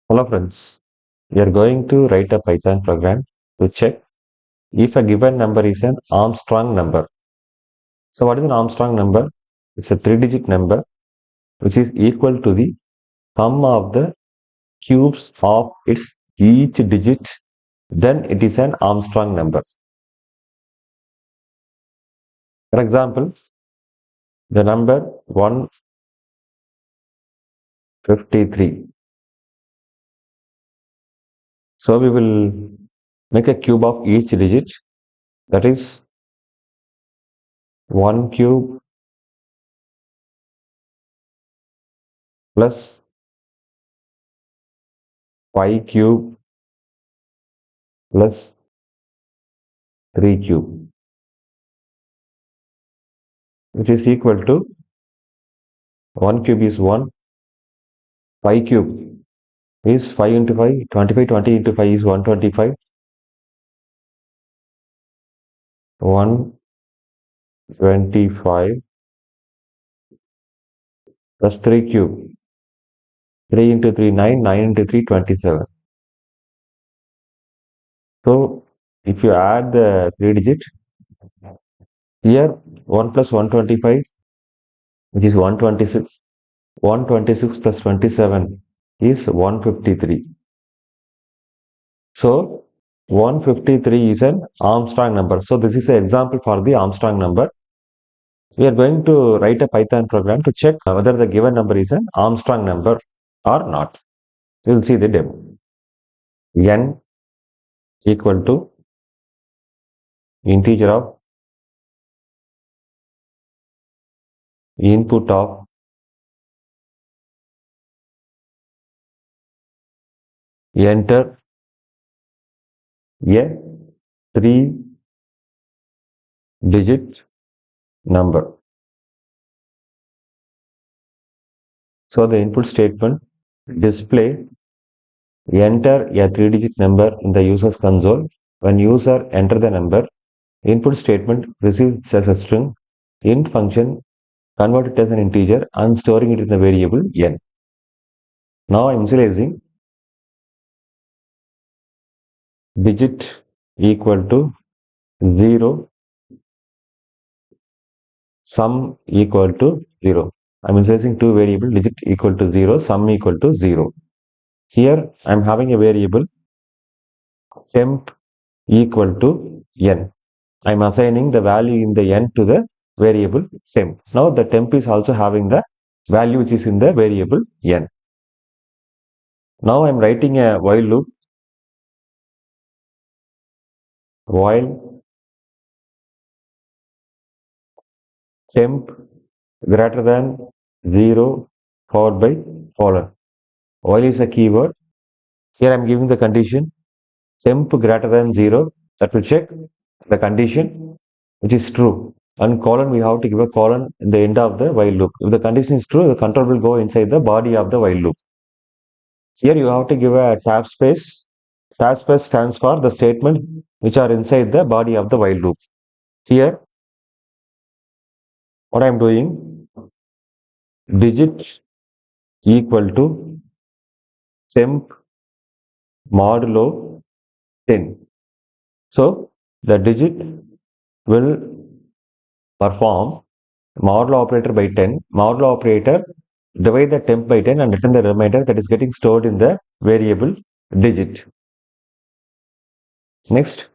Hello friends, we are going to write a Python program to check if a given number is an Armstrong number. So what is an Armstrong number? It's a 3-digit number which is equal to the sum of the cubes of its each digit. Then it is an Armstrong number. For example, the number 153. So we will make a cube of each digit, that is 1 cube plus 5 cube plus 3 cube, which is equal to 1 cube is 1, 5 cube is 5 into 5, 25, 20 into 5 is 125, 125 plus 3 cube, 3 into 3, 9, 9 into 3, 27. So, if you add the 3 digit, here 1 plus 125, which is 126, 126 plus 27 is 153. So, 153 is an Armstrong number. So, this is an example for the Armstrong number. We are going to write a Python program to check whether the given number is an Armstrong number or not. We will see the demo. N equal to integer of input of enter a 3-digit number. So the input statement display enter a 3-digit number in the user's console. When user enter the number, input statement receives as a string. Int function convert it as an integer and storing it in the variable n. Now I am initializing digit equal to 0, sum equal to 0. I am initializing two variables, digit equal to 0, sum equal to 0. Here I am having a variable temp equal to n. I am assigning the value in the n to the variable temp. Now the temp is also having the value which is in the variable n. Now I am writing a while loop. While temp greater than 0 followed by colon. While is a keyword. Here I am giving the condition temp greater than 0, that will check the condition which is true, and colon we have to give a colon in the end of the while loop. If the condition is true, the control will go inside the body of the while loop. Here you have to give a tab space. Tab space stands for the statement which are inside the body of the while loop. Here what I am doing, digit equal to temp modulo 10. So the digit will perform modulo operator by 10. Modulo operator divide the temp by 10 and return the remainder that is getting stored in the variable digit. Next,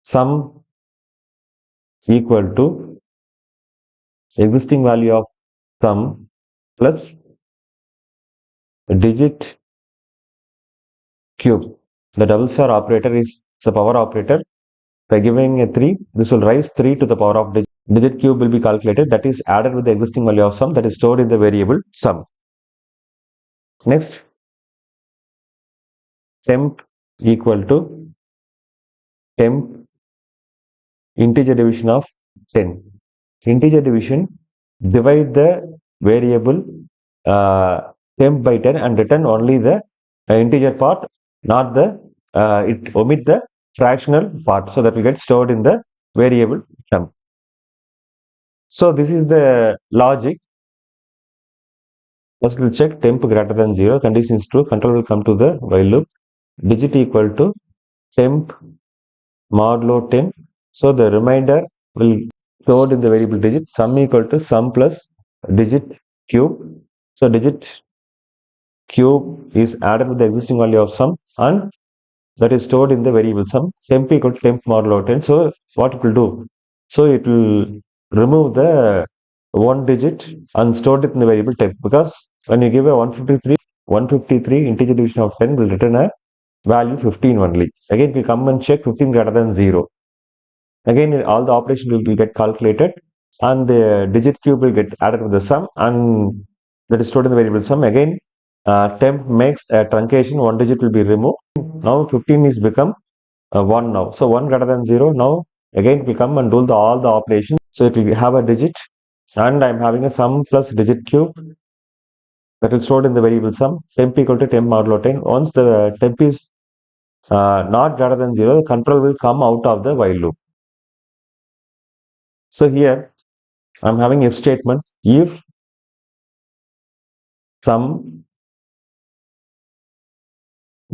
sum equal to existing value of sum plus digit cube. The double star operator is the power operator. By giving a 3, this will rise 3 to the power of digit. Digit cube will be calculated, that is added with the existing value of sum that is stored in the variable sum. Next, temp equal to temp integer division of 10. Integer division, divide the variable temp by 10 and return only the integer part, not the it omit the fractional part, so that will get stored in the variable sum. So this is the logic. First we'll check temp greater than 0. Condition is true. Control will come to the while loop. Digit equal to temp modulo 10. So the remainder will stored in the variable digit. Sum equal to sum plus digit cube. So digit cube is added with the existing value of sum and that is stored in the variable sum. Temp equal to temp modulo 10. So what it will do? So it will remove the one digit and stored it in the variable temp, because when you give a 153 integer division of 10 will return a value 15 only. Again, we come and check 15 greater than 0. Again, all the operations will get calculated and the digit cube will get added with the sum and that is stored in the variable sum. Again, temp makes a truncation, one digit will be removed. Now 15 is become 1 now. So 1 greater than 0. Now again we come and do all the operations. So it will have a digit and I'm having a sum plus digit cube that is stored in the variable sum. Temp equal to temp modulo 10. Once the temp is not greater than 0, the control will come out of the while loop. So here I'm having if statement. If sum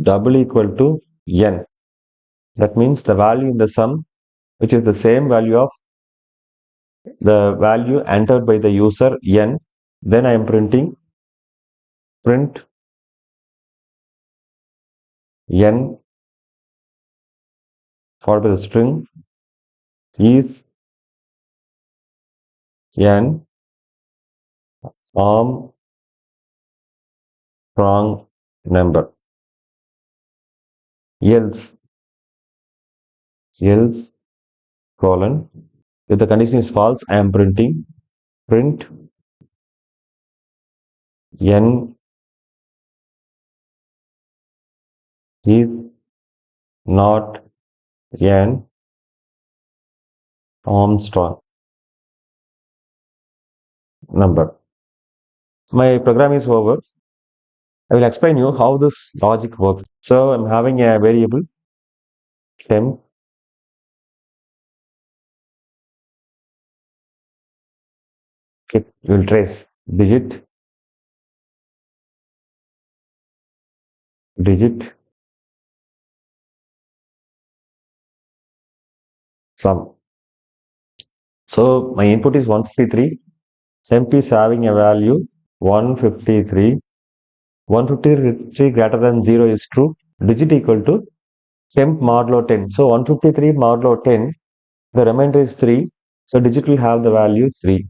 double equal to n, that means the value in the sum, which is the same value of the value entered by the user n, then I am printing print n followed by the string is an Armstrong number. Else colon, if the condition is false, I am printing print n is not an Armstrong number. My program is over. I will explain you how this logic works. So I'm having a variable temp it will trace digit sum. So my input is 153. Temp is having a value 153. 153 greater than 0 is true. Digit equal to temp modulo 10. So 153 modulo 10, the remainder is 3. So digit will have the value 3.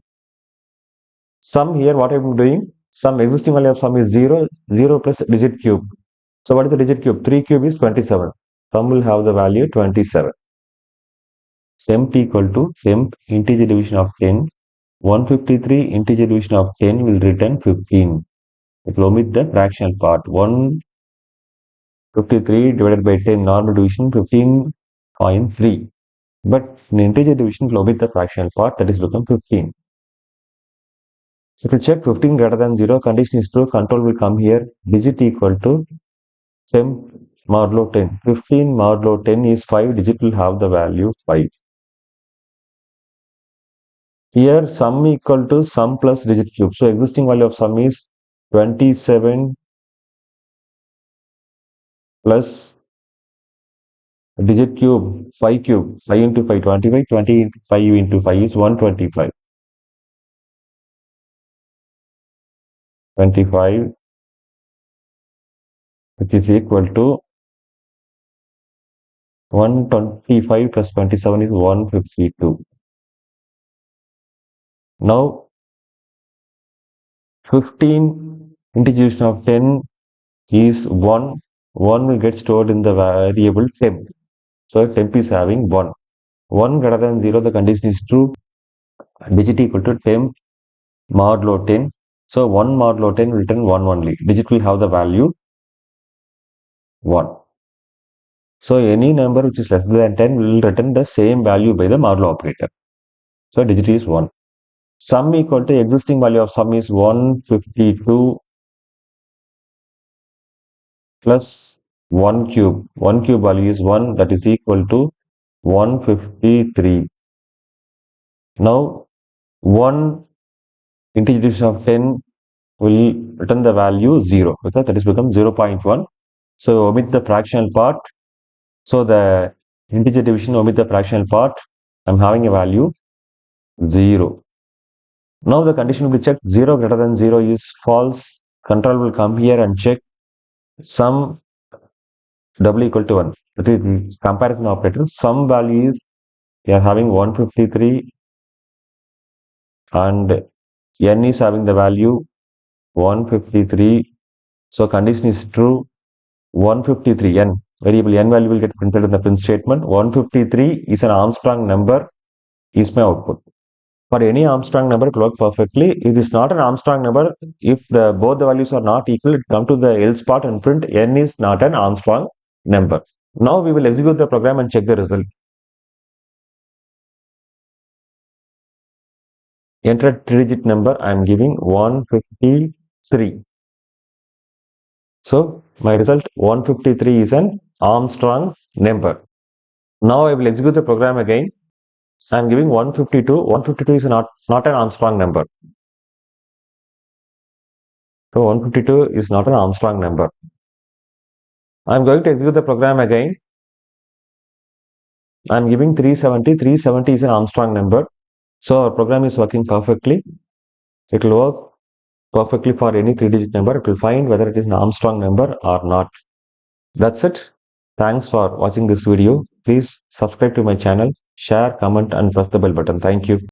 Sum here, what I'm doing, sum existing value of sum is 0, 0 plus digit cube. So what is the digit cube? 3 cube is 27. Sum will have the value 27. Temp equal to temp integer division of 10. 153 integer division of 10 will return 15. It will omit the fractional part. 153 divided by 10 normal division 15.3. But in integer division, it will omit the fractional part, that is become 15. So to check 15 greater than 0, condition is true, control will come here. Digit equal to temp modulo 10. 15 modulo 10 is 5. Digit will have the value 5. Here sum equal to sum plus digit cube. So existing value of sum is 27 plus digit cube 5 cube. 5 into 5 25. 25 into 5 is 125. 25 which is equal to 125 plus 27 is 152. Now 15 integration of 10 is 1. 1 will get stored in the variable temp. So temp is having 1. 1 greater than 0, the condition is true. Digit equal to temp modulo 10. So 1 modulo 10 will return 1 only. Digit will have the value 1. So any number which is less than 10 will return the same value by the modulo operator. So digit is 1. Sum equal to existing value of sum is 152 plus 1 cube. 1 cube value is 1, that is equal to 153. Now 1 integration of 10 will return the value 0. Okay, that is become 0.1. So omit the fractional part. So the integer division, omit the fractional part. I'm having a value 0. Now the condition will be checked. 0 greater than 0 is false. Control will come here and check sum double equal to 1. That is the comparison operator. Some value is we are having 153 and n is having the value 153. So condition is true. 153 n variable n value will get printed in the print statement. 153 is an Armstrong number is my output. For any Armstrong number, it will work perfectly. It is not an Armstrong number. If both the values are not equal, it come to the else part and print n is not an Armstrong number. Now we will execute the program and check the result. Enter a 3-digit number. I am giving 153. So my result 153 is an Armstrong number. Now I will execute the program again. I am giving 152. 152 is not an Armstrong number. So 152 is not an Armstrong number. I am going to execute the program again. I am giving 370. 370 is an Armstrong number. So our program is working perfectly. It will work perfectly for any 3-digit number. It will find whether it is an Armstrong number or not. That's it. Thanks for watching this video. Please subscribe to my channel, share, comment, and press the bell button. Thank you.